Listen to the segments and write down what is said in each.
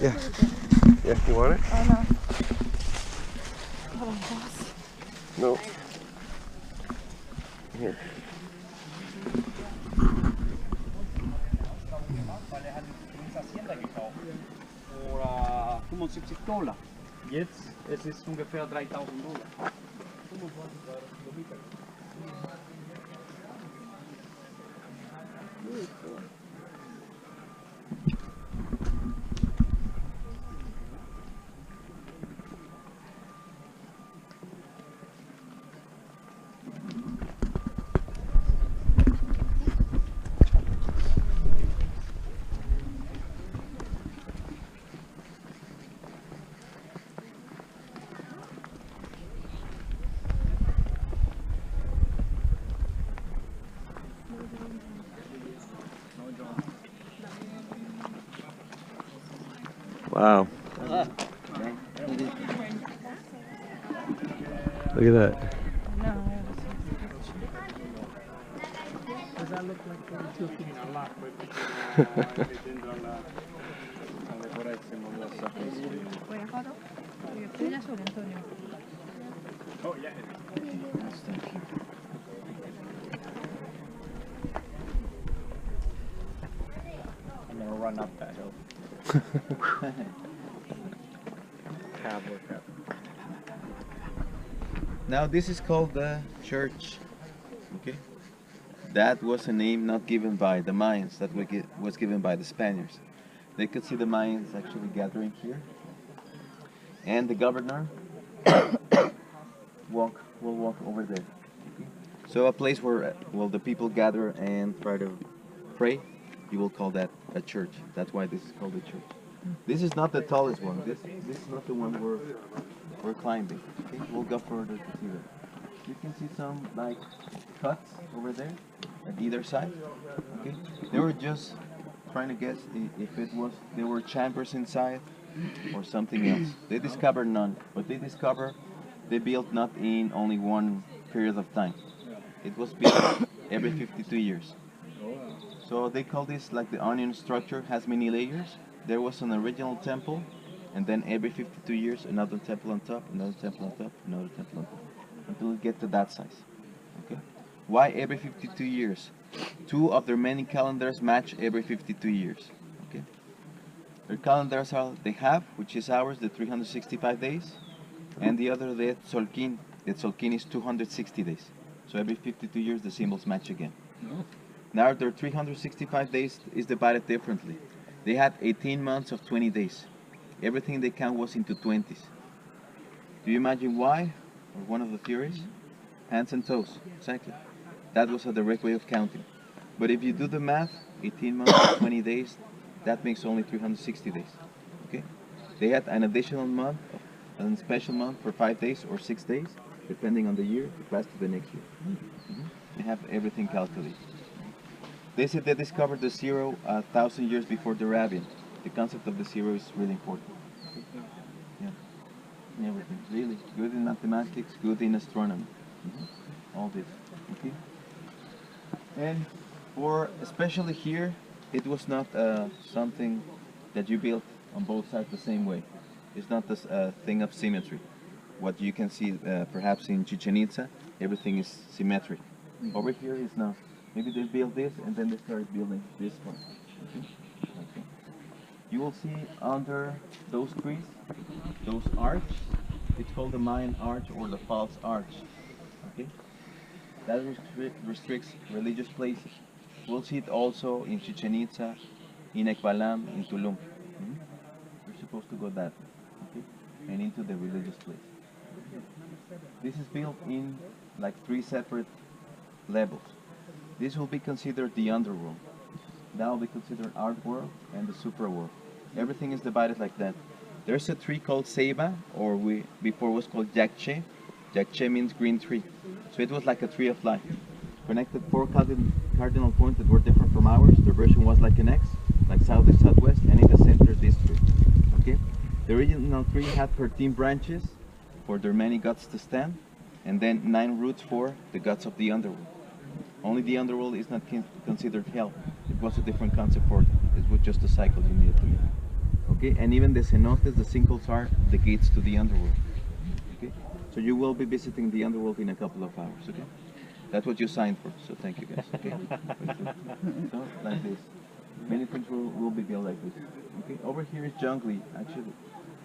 Yeah. Yeah, you want it? Oh no. No. Here. Vor 75 Dollar. Jetzt es ist ungefähr 3000 Dollar. Wow. Look at that. Does that look like we're tilting a lot? Oh yeah. I'm gonna run up that hill. Now this is called the church. Okay, that was a name not given by the Mayans. That was given by the Spaniards. They could see the Mayans actually gathering here, and the governor will walk over there. Okay? So a place where the people gather and try to pray, you will call that a church. That's why this is called a church. This is not the tallest one. This is not the one we're climbing. Okay, we'll go further to see that. You can see some like cuts over there at either side. Okay, they were just trying to guess if there were chambers inside or something else. They discovered none, but they built not in only one period of time. It was built every 52 years. So they call this like the onion structure, has many layers. There was an original temple, and then every 52 years another temple on top, another temple on top, another temple on top, until it get to that size. Okay. Why every 52 years? Two of their many calendars match every 52 years. Okay. Their calendars are they have, which is ours, the 365 days, and the other the Tzolkin. The Tzolkin is 260 days. So every 52 years the symbols match again. Now their 365 days is divided differently. They had 18 months of 20 days. Everything they count was into 20s. Do you imagine why? Or one of the theories? Hands and toes, exactly. That was a direct way of counting. But if you do the math, 18 months of 20 days, that makes only 360 days. Okay? They had an additional month, a special month for 5 days or 6 days, depending on the year, to pass to the next year. They have everything calculated. They said they discovered the zero 1,000 years before the Arabian. The concept of the zero is really important. Yeah, everything. Really good in mathematics, good in astronomy. All this. Okay. And for especially here, it was not something that you built on both sides the same way. It's not this thing of symmetry. What you can see perhaps in Chichen Itza, everything is symmetric. Over here is not. Maybe they built this and then they started building this one. Okay. Okay. You will see under those trees, those arches. It's called the Mayan arch or the false arch. Okay. That restricts religious places. We'll see it also in Chichen Itza, in Ekbalam, in Tulum. You're supposed to go that way, okay? And into the religious place. This is built in like 3 separate levels. This will be considered the underworld. That will be considered art world and the super world. Everything is divided like that. There's a tree called Ceiba, or before was called Yakche. Yakche means green tree. So it was like a tree of life. Connected 4 cardinal points that were different from ours. The version was like an X, like southeast, southwest, and in the center this tree. Okay? The original tree had 13 branches for their many gods to stand, and then 9 roots for the gods of the underworld. Only the underworld is not considered hell. It was a different concept for it. It was just a cycle you needed to make. Okay, and even the cenotes, the sinkholes are the gates to the underworld. Okay, so you will be visiting the underworld in a couple of hours. Okay, that's what you signed for. So thank you guys. Okay, so like this, many things will be built like this. Okay, over here is jungly actually.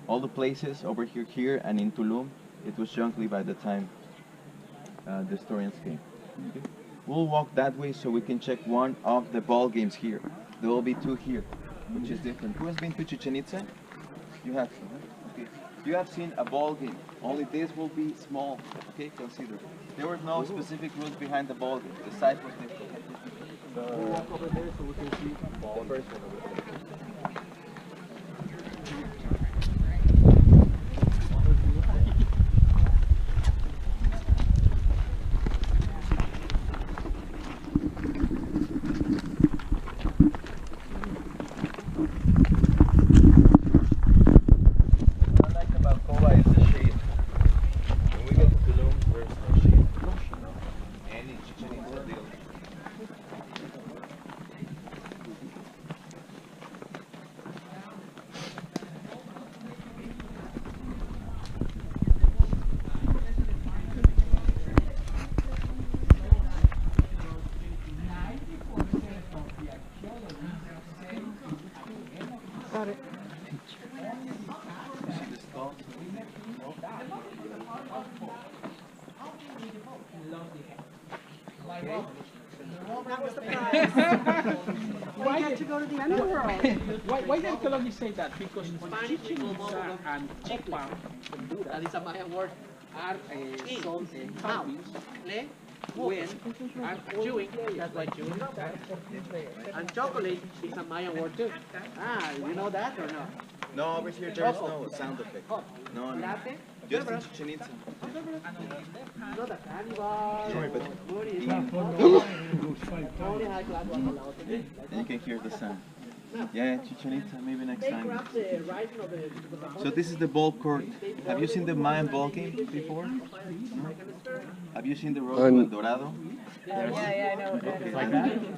All the places over here, and in Tulum, it was jungly by the time the historians came. Okay. We'll walk that way so we can check one of the ball games here. There will be two here, which is different. Who has been to Chichen Itza? You have. Okay. You have seen a ball game. Only this will be small. Okay, consider. There were no specific rules behind the ball game. The size was different. We'll walk over there so we can see the first one over there. What I like about Coba is the shade. When we get to Tulum, there's no shade. And in Chichen Itza, they'll Got it. you see the stalls. That was the prize. We get to go to the underworld. Why the archaeologists say that? Because Chichen Itza and Copa, that is a Mayan word, are some countries when are chewing, that's why chewing. And chocolate is a Mayan word too. Ah, you know that or not? No, over here there's no sound effect. No, no. Just in Chichen Itza. No, the cannibal. Sorry, but you can hear the sound. Yeah, Chichen Itza, maybe next They time. grab the rising of the So this is the ball court. Have you seen the Mayan ball game before? No? Have you seen the Road to El Dorado? Yeah, I know. Okay.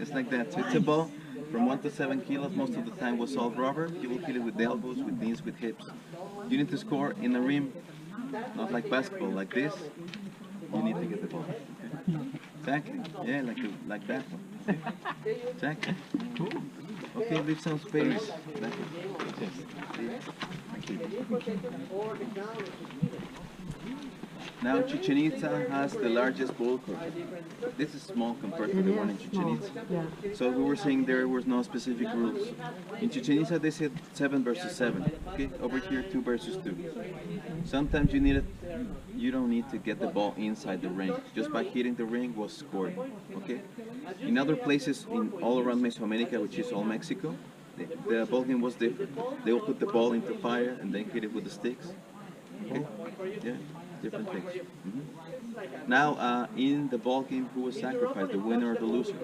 It's like that. So it's a ball from 1 to 7 kilos. Most of the time was all rubber. You will hit it with the elbows, with knees, with hips. You need to score in a rim, not like basketball, like this. You need to get the ball. Okay. Exactly. Yeah, like that one. Okay. Exactly. Okay, leave some space. That's Now Chichen Itza has the largest ball court. This is small compared to the one in Chichen Itza. Yeah. So we were saying there was no specific rules. In Chichen Itza they said 7 versus 7. Okay, over here 2 versus 2. Sometimes you don't need to get the ball inside the ring. Just by hitting the ring was scored. Okay. In other places all around Mesoamerica, which is all Mexico, the ball game was different. They will put the ball into fire and then hit it with the sticks. Okay. Yeah. Different things. Now, in the ball game, who was sacrificed, the winner or the loser?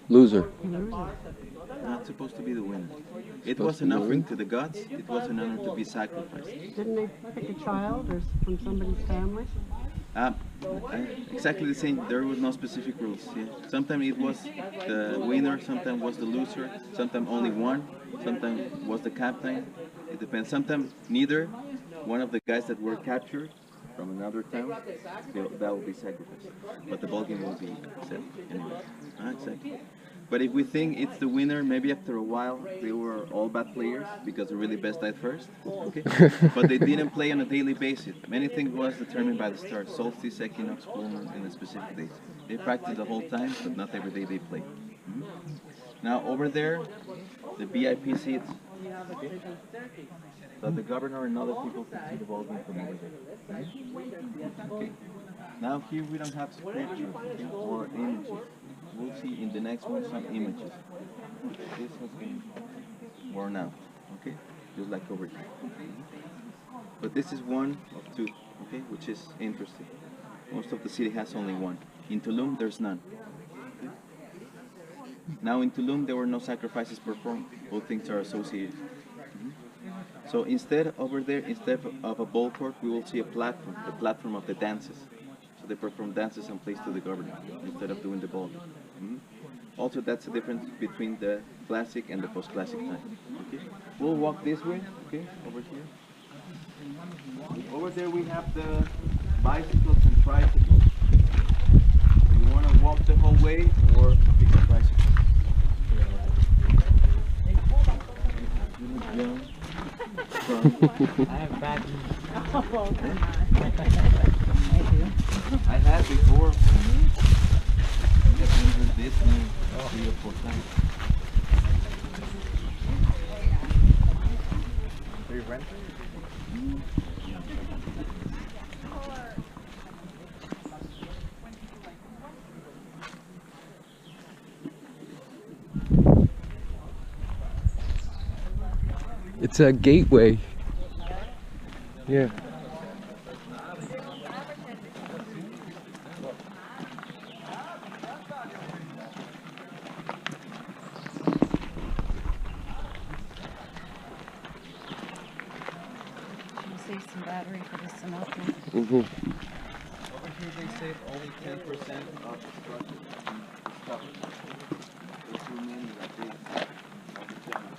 Loser. Not supposed to be the winner. It was an offering to the gods. It was an honor to be sacrificed. Didn't they pick a child or from somebody's family? Exactly the same. There was no specific rules. Yeah. Sometimes it was the winner, sometimes was the loser, sometimes only one, sometimes was the captain. It depends. Sometimes neither. One of the guys that were captured from another town, that will be sacrificed. But the ball game will be set anyway. Exactly. But if we think it's the winner, maybe after a while they were all bad players because the really best died first. Okay. But they didn't play on a daily basis. Many things was determined by the stars: solstice, equinox, full moon, and the specific days. They practiced the whole time, but not every day they played. Now over there, the VIP seats. Okay. So the governor and other people can see the ball game from over there. Okay. Now here we don't have scripture or images. We'll see in the next one some images. This has been worn out. Okay, just like over here. But this is one of two. Okay, which is interesting. Most of the city has only one. In Tulum, there's none. Okay? Now in Tulum, there were no sacrifices performed. Both things are associated. So instead over there, instead of a ball court, we will see a platform, the platform of the dances. So they perform dances and plays to the governor instead of doing the ball. Also, that's the difference between the classic and the post-classic time. Okay? We'll walk this way, okay, over here. Over there we have the bicycles and tricycles. You want to walk the whole way or pick a tricycle? I have bad knees. I had before. I just injured this knee 3 or 4 times. Are you renting? It's a gateway. Yeah. Save some battery for the Sinatra. Mm-hmm. Over here they save only 10% of the structure and stuff. There's too many that they of the general.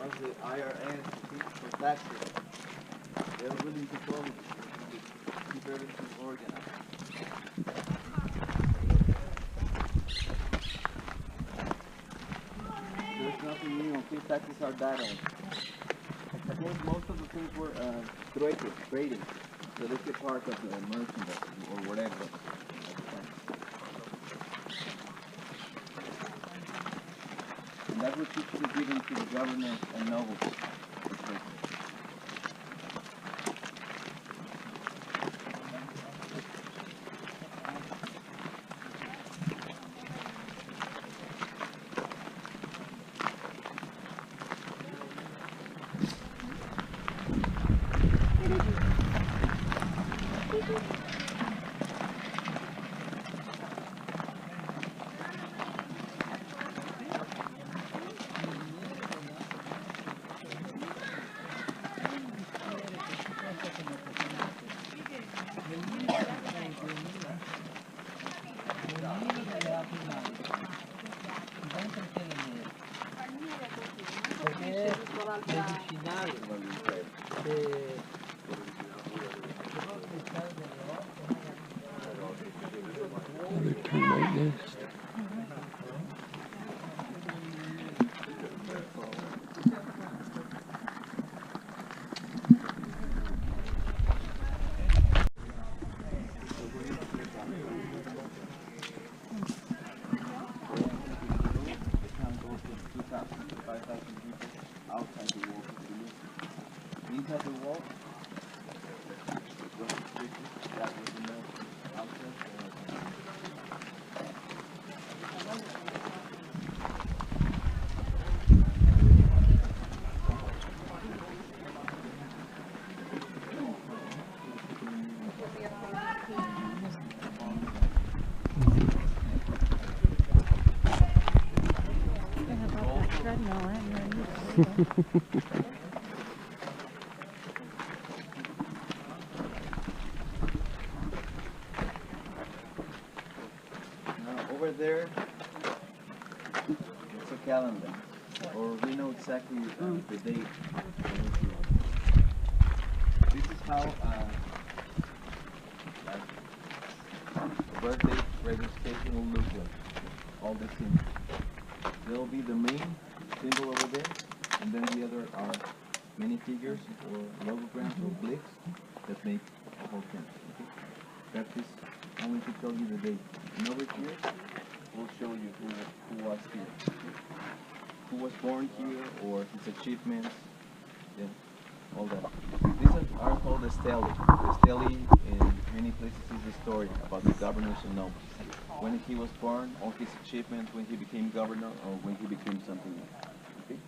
Was the IRS for taxes. They're willing to control it to keep everything organized. There's nothing new. Okay, taxes are that old. I think most of the things were trading. So they get part of the merchandise or whatever. And that was usually given to the government and nobles. Turn right next. Outside the walls of Tulum. Inside the wall, it was restricted. That was the mill. Outside, now over there, it's a calendar, or we know exactly the date. This is how birthday registration will look like. All the symbols. There will be the main symbol over there, and then the other are many figures or logograms or glyphs that make a whole thing. Okay? That is only to tell you the date. And over here, we'll show you who was here. Who was born here, or his achievements, yeah, all that. These are called the stele. The stele in many places is the story about the governors and nobles. When he was born, all his achievements, when he became governor, or when he became something else. Okay?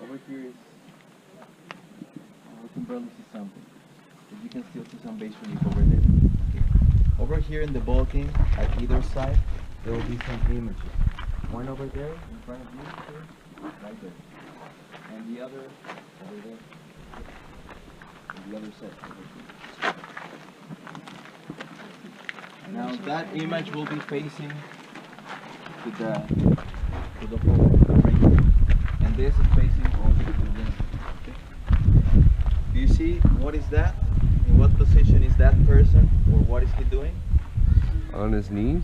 Over here is, we can barely see something, but you can still see some base relief over there. Okay? Over here in the ball game, at either side, there will be some images. One over there, in front of you, here, right there. And the other, over there. And the other side, over here. Now that image will be facing to the whole ring. And this is facing also to the ring. Okay. Do you see what is that? In what position is that person? Or what is he doing? On his knees?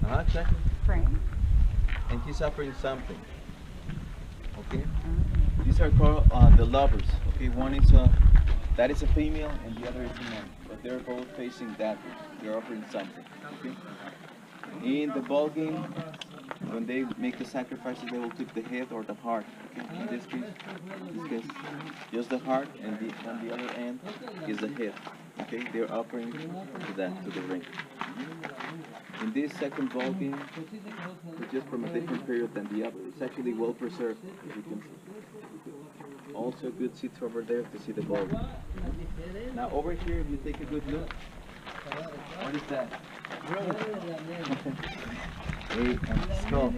Exactly. Frame. And he's offering something. Okay? These are called the lovers. Okay, one is that is a female and the other is a man. But they're both facing that way. They're offering something. Okay? In the ball game, when they make the sacrifices, they will take the head or the heart. Okay? In this case, just the heart, and on the other end is the head. Okay? They're offering to that, to the ring. In this second ball game, it's just from a different period than the other. It's actually well preserved, as you can see. Also good seats over there to see the ball game. Now over here, if you take a good look, what is that? A skull.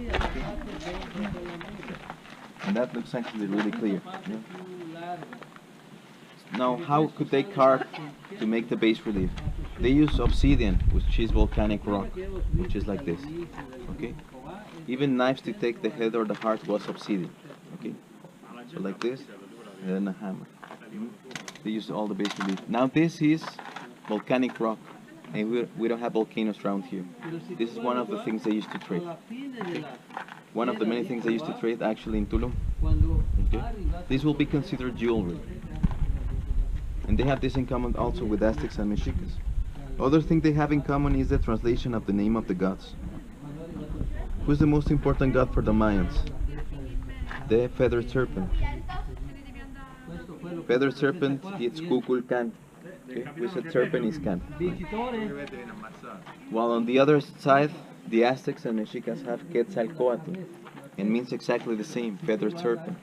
And that looks actually really clear. Yeah? Now, how could they carve to make the bas relief? They use obsidian, which is volcanic rock, which is like this. Okay? Even knives to take the head or the heart was obsidian. Okay? So like this, and then a hammer. They use all the bas relief. Now this is volcanic rock, and we don't have volcanoes around here. This is one of the things they used to trade. Okay? One of the many things they used to trade actually in Tulum. Okay? This will be considered jewelry. And they have this in common also with Aztecs and Mexicans. Other thing they have in common is the translation of the name of the gods. Who's the most important god for the Mayans? The feathered serpent. Feathered serpent is Kukulkan. Okay? We said serpent is Can. While on the other side, the Aztecs and Mexicans have Quetzalcoatl, and means exactly the same, feathered serpent.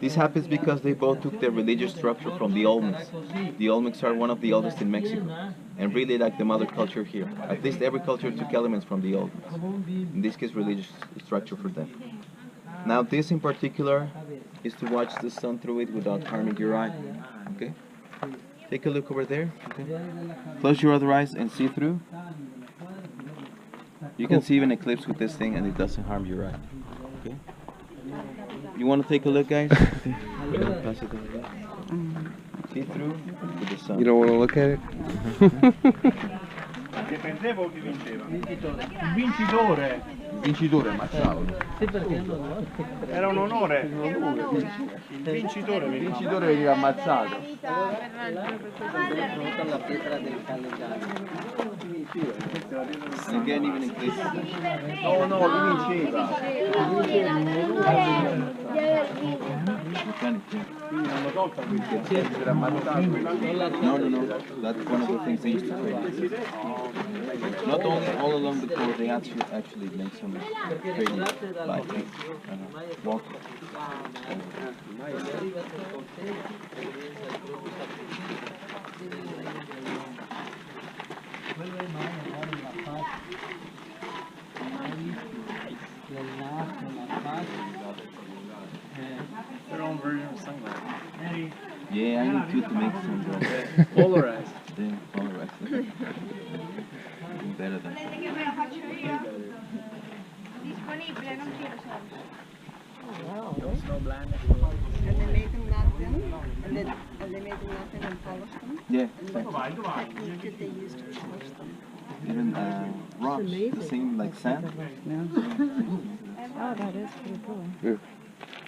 This happens because they both took their religious structure from the Olmecs. The Olmecs are one of the oldest in Mexico, and really like the mother culture here. At least every culture took elements from the Olmecs. In this case, religious structure for them. Now this in particular is to watch the sun through it without harming your eye. Okay? Take a look over there. Okay? Close your other eyes and see through. You can see even eclipse with this thing and it doesn't harm your eye. Okay? You want to take a look, guys? Pass it over there. See through with the sun. You don't want to look at it? Che perdeva o chi vinceva? Il vincitore. Il vincitore ammazzavano. Era un onore. Il vincitore veniva ammazzato. Again, even eclipse. No, lui vinceva. Quindi hanno tolto questi essere ammazzato. No. That's one of the things they used to trade. Not only all along the coast, they actually make some trading, like walking. Their own version of sunglasses. Yeah, I need two to make some Polarized. Yeah, polarized. Better than. Disponibile, non chiedo soldi. And they made them not thin? And they made them not thin and polish them? Yeah. And what technique did they use to polish them? Even rocks, the same like sand. Oh, that is pretty cool.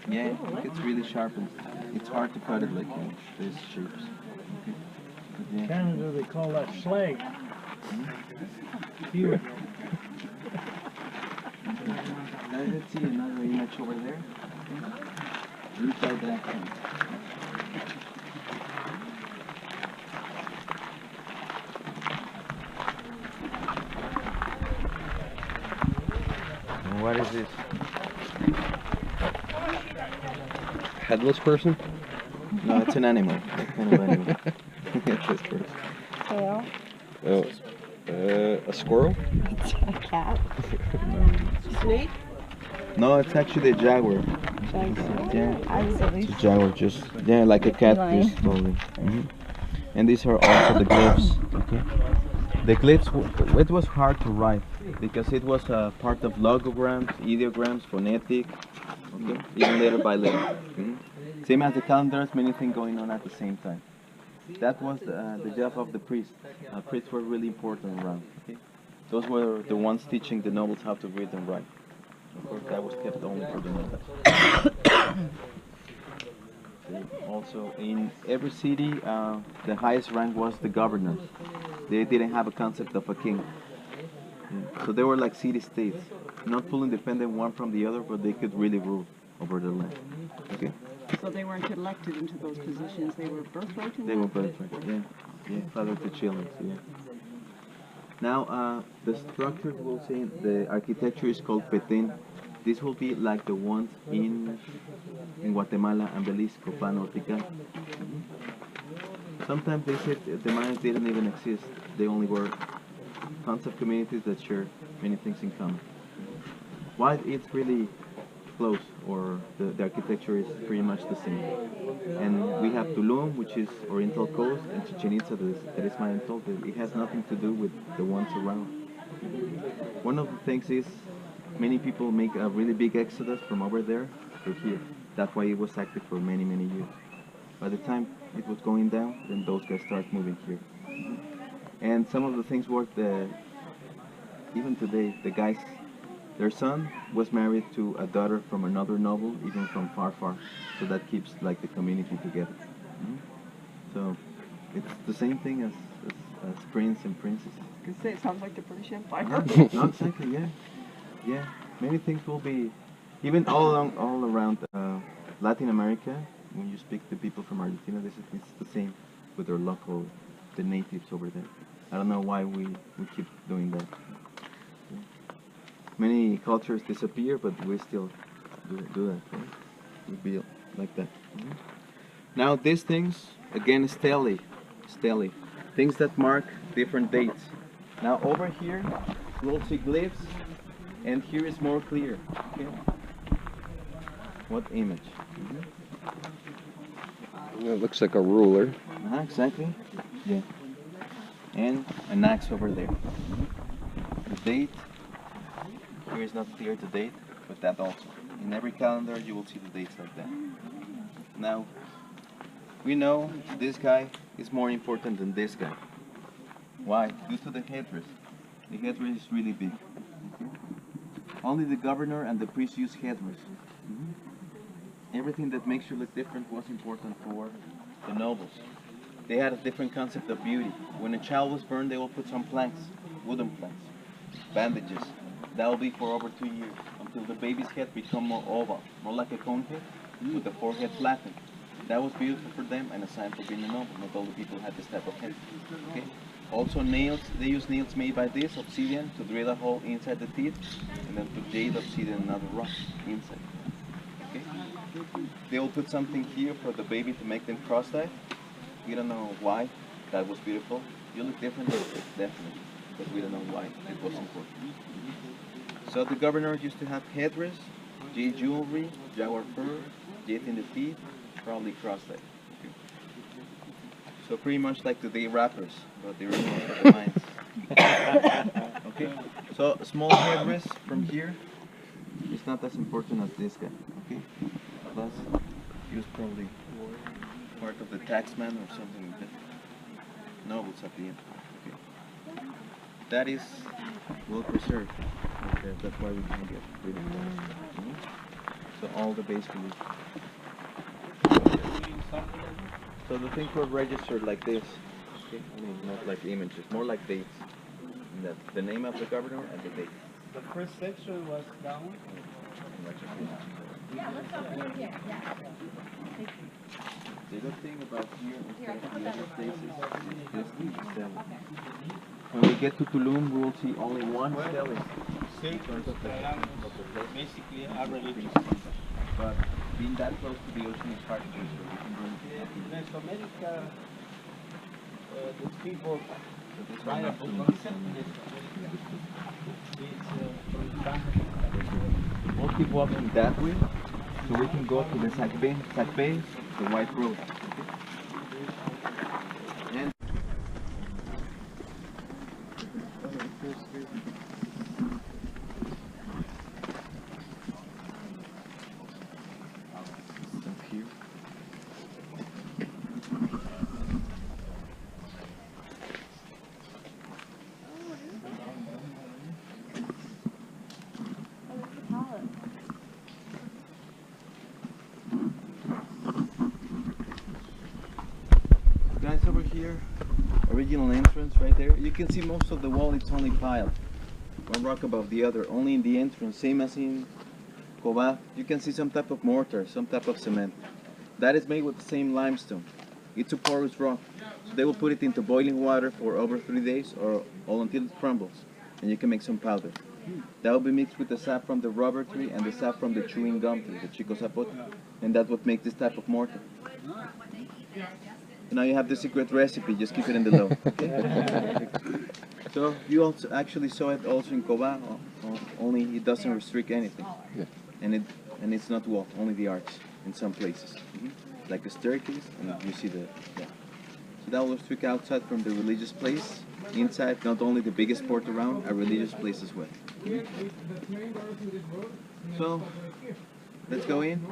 Yeah, it's really sharp and it's hard to cut it like these shapes. Yeah. Canada, they call that slag. Here. Let's see another image over there. Look at that. What is this? Headless person? No, it's an animal. What kind of animal? It's this person. Tail. Oh, a squirrel? A cat. Snake? No, it's actually a jaguar. Yeah, I was at it's least. a jaguar, just like a cat, Feline. just slowly. And these are also the glyphs. Okay. The glyphs, it was hard to write because it was a part of logograms, ideograms, phonetic. Okay, even letter by letter. Same as the calendars, many things going on at the same time. That was the job of the priest. Priests were really important around. Okay? Those were the ones teaching the nobles how to read and write. Of course, that was kept only for the nobles. Also, in every city, the highest rank was the governor. They didn't have a concept of a king. So they were like city-states, not fully independent one from the other, but they could really rule over the land. Okay? So they weren't elected into those positions, they were birthright in They were birthright, yeah, father to children, so yeah. Now, the structure we'll see, the architecture is called Petén. This will be like the ones in Guatemala and Belize, Copan or Tikal. Sometimes they said the Mayans didn't even exist. They only were tons of communities that share many things in common. Why it's really close, or the architecture is pretty much the same. And we have Tulum, which is Oriental Coast, and Chichen Itza, that is Mayan told. It has nothing to do with the ones around. One of the things is many people make a really big exodus from over there to here. That's why it was active for many, many years. By the time it was going down, then those guys start moving here. And some of the things worked, even today, the guys, their son was married to a daughter from another noble, even from far, far. So that keeps like the community together. So it's the same thing as prince and princess. I was gonna say, it sounds like the British Empire. No, exactly, yeah. Yeah, many things will be, even all around Latin America, when you speak to people from Argentina, it's the same with their local, the natives over there. I don't know why we keep doing that. Many cultures disappear, but we still do that, right? We build like that. Now these things, again, stele, things that mark different dates. Now over here, we'll see glyphs, and here is more clear. Okay. What image? It looks like a ruler. Exactly. Yeah. And an axe over there. The date. Here is not clear the date, but that also. In every calendar you will see the dates like that. Now, we know this guy is more important than this guy. Why? Due to the headdress. The headdress is really big. Okay? Only the governor and the priest use headdress. Everything that makes you look different was important for the nobles. They had a different concept of beauty. When a child was burned, they will put some planks, wooden planks, bandages. That will be for over 2 years, until the baby's head become more oval, more like a cone head, with the forehead flattened. That was beautiful for them and a sign for being a noble. Not all the people had this type of head. Okay? Also nails, they use nails made by this, obsidian, to drill a hole inside the teeth, and then put jade, obsidian, and other rock inside. Okay? They will put something here for the baby to make them cross-eyed. We don't know why. That was beautiful. You look different, definitely, but we don't know why it was important. So the governor used to have headdress, jade jewelry, jaguar fur, jade in the teeth, probably cross-eyed. Okay. So pretty much like today rappers, but the original for the minds. Okay. So a small headdress from here is not as important as this guy. Okay. Plus, he was probably part of the taxman or something like that. Nobles at the end. Okay. that is well preserved. Okay, that's why we can get rid of those. So all the base collision. So the things were registered like this. Okay? I mean, not like images, more like dates. The name of the governor and the date. The first section was down. The good thing about here instead of the other places is this stele. When we get to Tulum, we will see only one stele. Basically, our religion. But being that close to the ocean is hard to do, so we can go into that. In Mesoamerica, these people We'll keep walking that way, so we can go to the Sacpe, the white road. And here. Guys, over here, original entrance right there. You can see most of the wall, it's only piled. One rock above the other, only in the entrance, same as in Coba. You can see some type of mortar, some type of cement. That is made with the same limestone. It's a porous rock. So they will put it into boiling water for over 3 days or all until it crumbles. And you can make some powder. That will be mixed with the sap from the rubber tree and the sap from the chewing gum tree, the chico zapote. And that's what makes this type of mortar. So now you have the secret recipe, just keep it in the low. Okay? So you also actually saw it also in Coba, only it doesn't restrict anything. Yeah. And it's not wall, only the arch in some places. Like a staircase, and you see the, yeah. So that will restrict outside from the religious place. Inside, not only the biggest port around, a religious place as well. So, let's go in.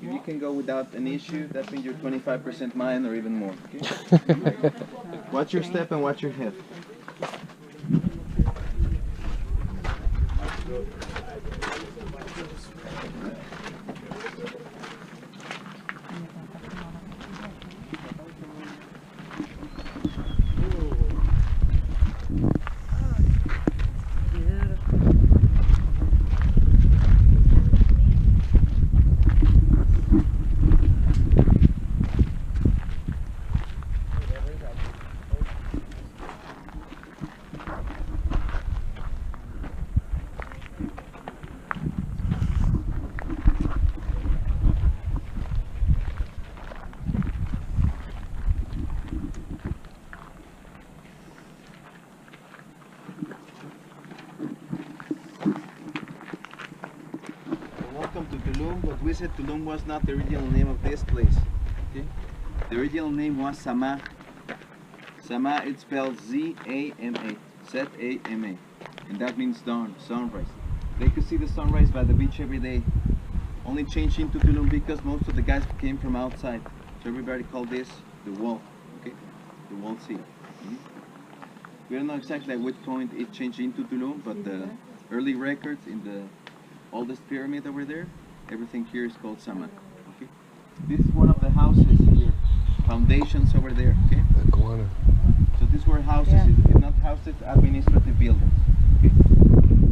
If you can go without an issue, that means you're 25% mine or even more. Okay? Watch your step and watch your head. Welcome to Tulum, but we said Tulum was not the original name of this place. Okay? The original name was Sama. Sama, it's spelled Z-A-M-A, Z-A-M-A, and that means dawn, sunrise. They could see the sunrise by the beach every day. Only changed into Tulum because most of the guys came from outside, so everybody called this the wall. Okay, the wall sea. We don't know exactly at which point it changed into Tulum, but the early records in the oldest pyramid over there, everything here is called Sama. Okay? This is one of the houses here, foundations over there. Okay? So these were houses, it's not houses, administrative buildings. Okay?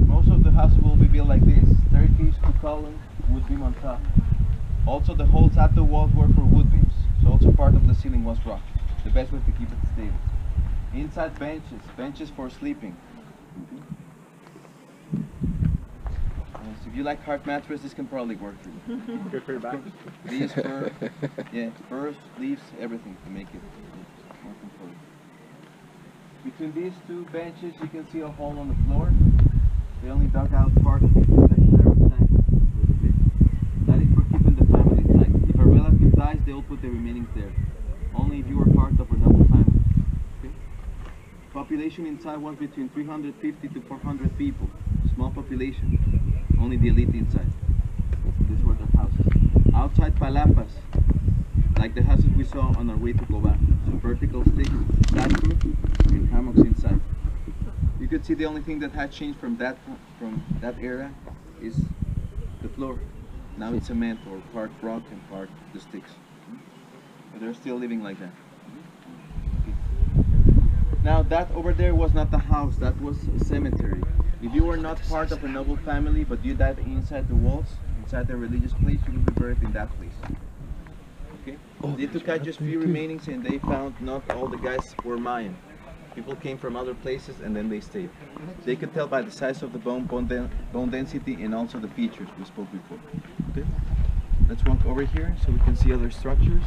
Most of the houses will be built like this, staircase to columns, wood beam on top. Also the holes at the walls were for wood beams, so also part of the ceiling was rock. The best way to keep it stable. Inside benches for sleeping. So if you like hard mattress, this can probably work for you. Good for your back. They use fur, yeah, fur, leaves, everything to make it more comfortable. Between these two benches, you can see a hole on the floor. They only dug out part of it. That is for keeping the family tight. If a relative dies, they will put the remainings there. Only if you were part of a noble family. Okay? Population inside was between 350 to 400 people. Small population. Only the elite inside. These were the houses. Outside palapas, like the houses we saw on our way to Coba. So vertical sticks, thatch roof, and hammocks inside. You could see the only thing that had changed from that area is the floor. Now it's cement or part rock and part the sticks. But they're still living like that. Now that over there was not the house, that was a cemetery. If you were not part of a noble family, but you died inside the walls, inside the religious place, you will be buried in that place. Okay? They took out just few remainings and they found not all the guys were Mayan. People came from other places and then they stayed. They could tell by the size of the bone density and also the features we spoke before. Okay? Let's walk over here so we can see other structures.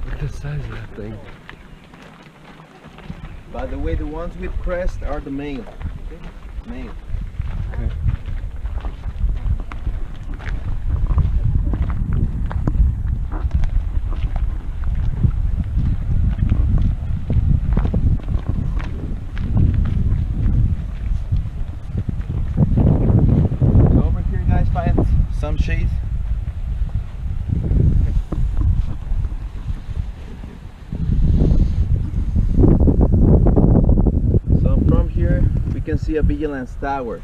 Look at the size of that thing. By the way, the ones with crest are the male. Okay? Male. Okay. So over here, guys, find some shade. So from here, we can see a vigilance tower.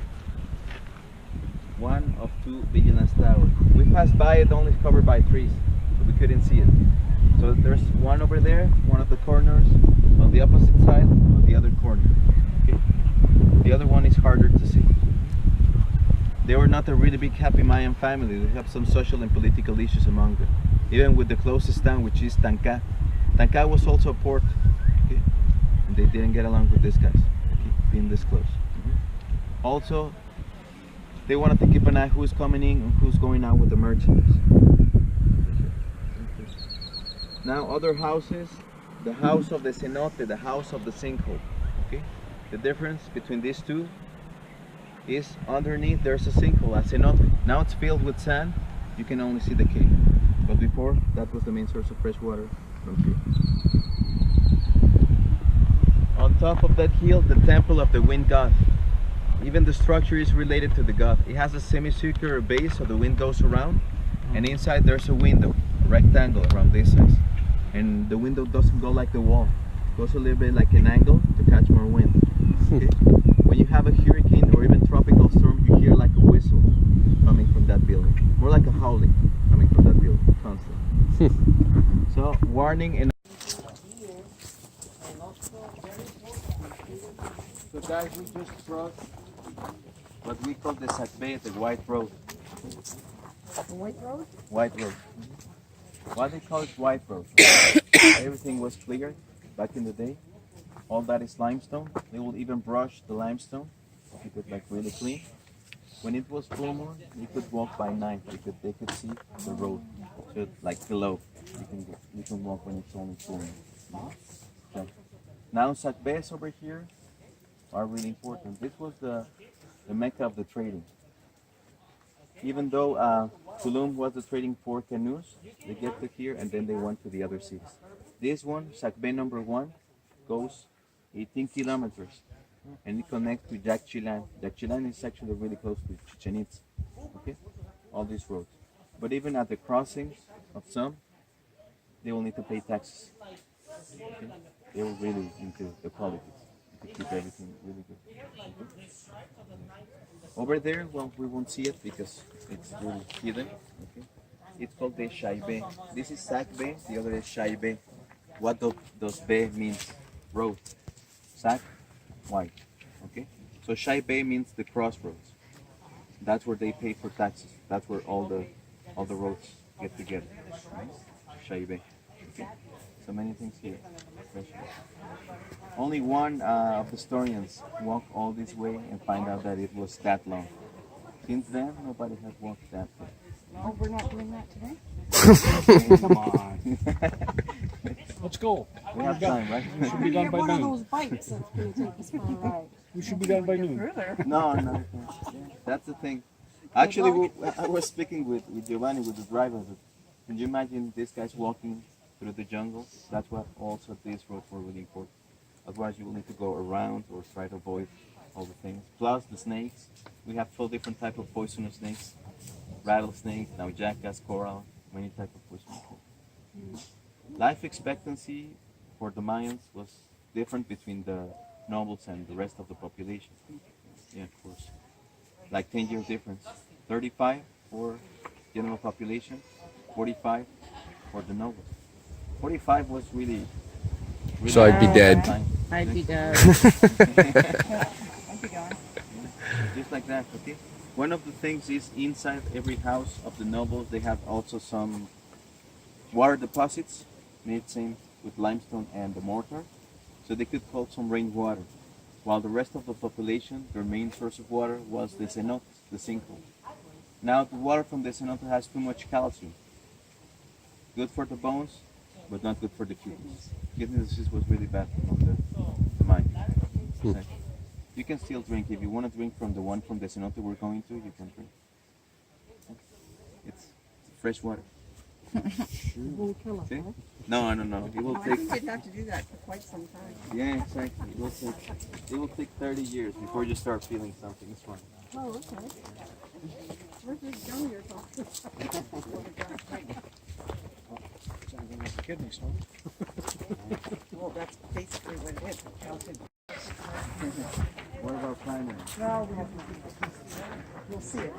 One of two vigilance towers. We passed by it, only covered by trees, so we couldn't see it. So there's one over there, one of the corners, on the opposite side, on the other corner. Okay? The other one is harder to see. They were not a really big happy Mayan family. They have some social and political issues among them. Even with the closest town, which is Tanca. Tanca was also a port. Okay? And they didn't get along with these guys, okay? Being this close. Also, they wanted to keep an eye who's coming in and who's going out with the merchants. Now other houses, the house of the cenote, the house of the sinkhole. Okay? The difference between these two is underneath there's a sinkhole, a cenote. Now it's filled with sand, you can only see the cave. But before, that was the main source of fresh water from here. On top of that hill, the temple of the wind god. Even the structure is related to the god. It has a semicircular base so the wind goes around, and inside there's a window, a rectangle around this size. And the window doesn't go like the wall. It goes a little bit like an angle to catch more wind. Okay? When you have a hurricane or even tropical storm, you hear like a whistle coming from that building. More like a howling coming from that building, constantly. So, warning and... So guys, we just crossed what we call the Sakbe, the White Road. The White Road? White Road. Why they call it White Road? Everything was clear back in the day. All that is limestone. They will even brush the limestone to keep it like really clean. When it was full moon, you could walk by night because they could see the road. So like below, you can walk when it's only full moon. Okay. Now Sakbes over here are really important. This was the mecca of the trading. Even though Tulum was the trading for canoes, they get to here and then they went to the other cities. This one, Sakbe number 1, goes 18 kilometers and it connects to Jacchilan. Jacchilan is actually really close to Chichen Itza. Okay, all these roads. But even at the crossings of some, they will need to pay taxes. Okay? They were really into the politics to keep everything really good. Okay? Over there, well, we won't see it because it's really hidden. Okay? It's called the Shaibe. This is Sakbe, the other is Shaibe. What does Be means? Road. Sak, white. Okay? So Shaibe means the crossroads. That's where they pay for taxes. That's where all the roads get together. Shaibe. Okay? So many things here. Only one of the historians walked all this way and find out that it was that long. Since then, nobody has walked that way. Oh, we're not doing that today? Come on. Let's go. We have time, right? We should be done by One of noon. those bikes that's going to take us for a ride. We should be done by noon. Further. No. That's the thing. Actually, I was speaking with Giovanni, with the driver. Can you imagine these guys walking through the jungle? That's what also these roads were really important. Otherwise, you will need to go around or try to avoid all the things. Plus the snakes. We have 12 different types of poisonous snakes. Rattlesnake, now jackass, coral, many types of poisonous snakes. Life expectancy for the Mayans was different between the nobles and the rest of the population. Yeah, of course. Like 10-year difference. 35 for general population, 45 for the nobles. 45 was really So I'd be dead. I'd be dead. Just like that, okay? One of the things is inside every house of the nobles, they have also some water deposits made same with limestone and the mortar, so they could hold some rainwater. While the rest of the population, their main source of water was the cenote, the sinkhole. Now the water from the cenote has too much calcium. Good for the bones, but not good for the kidneys. Kidney disease was really bad on the mine. You can still drink. If you want to drink from the one from the cenote we're going to, you can drink. It's fresh water. See? No, it will take. You'd have to do that for quite some time. Yeah, exactly. It will take 30 years before you start feeling something. It's fine. Oh, okay. Where's this gum you're talking Kidney stone. Well, that's basically what it is. Calcium. What about climbing? Well, we'll see it.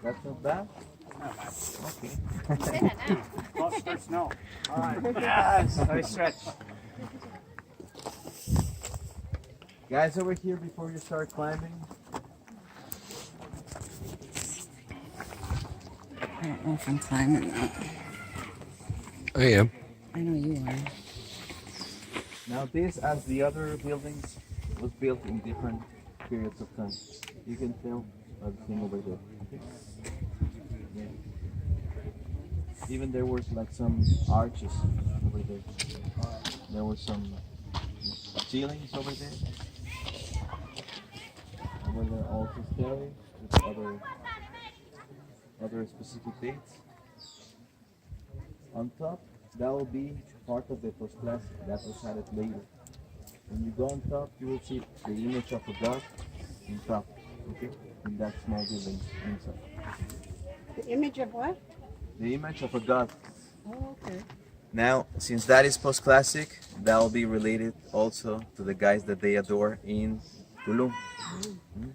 That's not bad? Close for snow. All right. Yes, I stretch. Guys, over here before you start climbing. I don't know if I'm climbing that. I am. I know you are. Now this, as the other buildings, was built in different periods of time. You can tell by the thing over there. Okay? Yeah. Even there was like some arches over there. There was some ceilings over there. Over there also stairways with other specific dates. On top, that will be part of the first class that was added later. When you go on top, you will see the image of a god on top, okay, in that small building inside. The image of what? The image of a god. Oh, okay. Now, since that is post-classic, that will be related also to the guys that they adore in Tulum. Mm.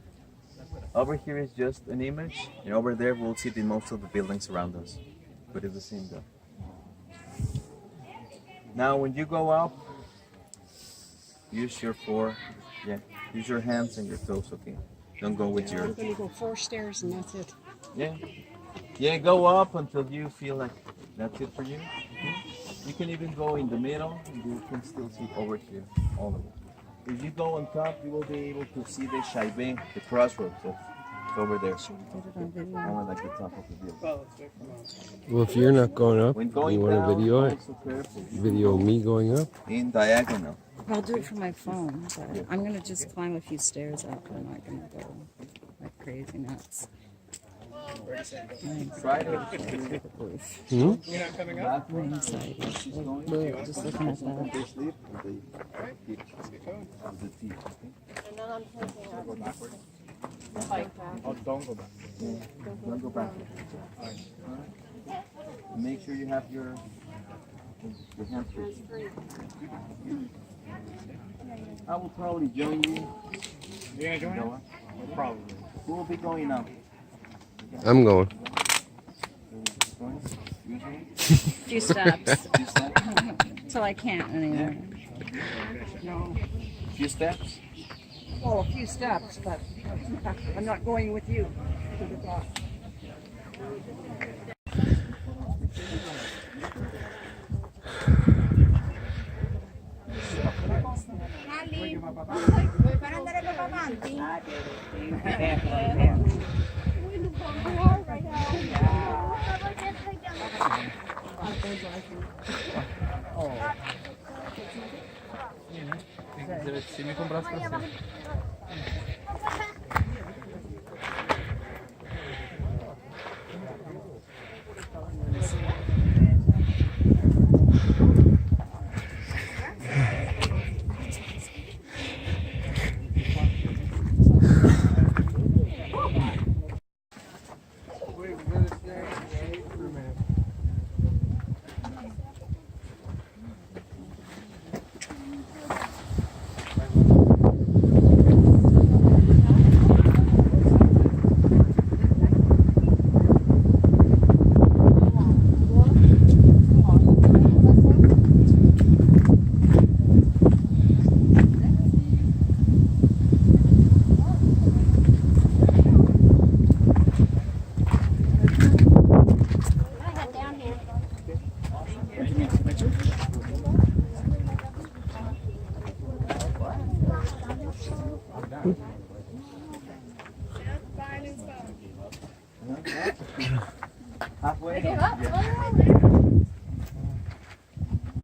Over here is just an image, and over there we'll see the most of the buildings around us, but it's the same god. Now, when you go up, use your use your hands and your toes, okay? Don't go with your. I'm going to go 4 stairs and that's it. Yeah, go up until you feel like that's it for you. Okay? You can even go in the middle, and you can still see over here, all of it. If you go on top, you will be able to see the Shaibe, the crossroads that's over there. Only like the top of the building. Well, if you're not going up, When you going want to down, video it? also careful. Video me going up? In diagonal. I'll do it from my phone, but I'm gonna just climb a few stairs up. I'm not gonna go like crazy nuts. Try to Hmm? I'm excited. Just looking at that. they sleep or they keep the teeth. Okay? Don't go back. Don't go back. Make sure you have your hands free. I will probably join you. You're gonna join? Probably. Who will be going now? I'm going. Few steps. Till I can't anymore. No. Few steps? Well, a few steps, but I'm not going with you to the dock. Vuoi far andare proprio avanti? Se mi comprasse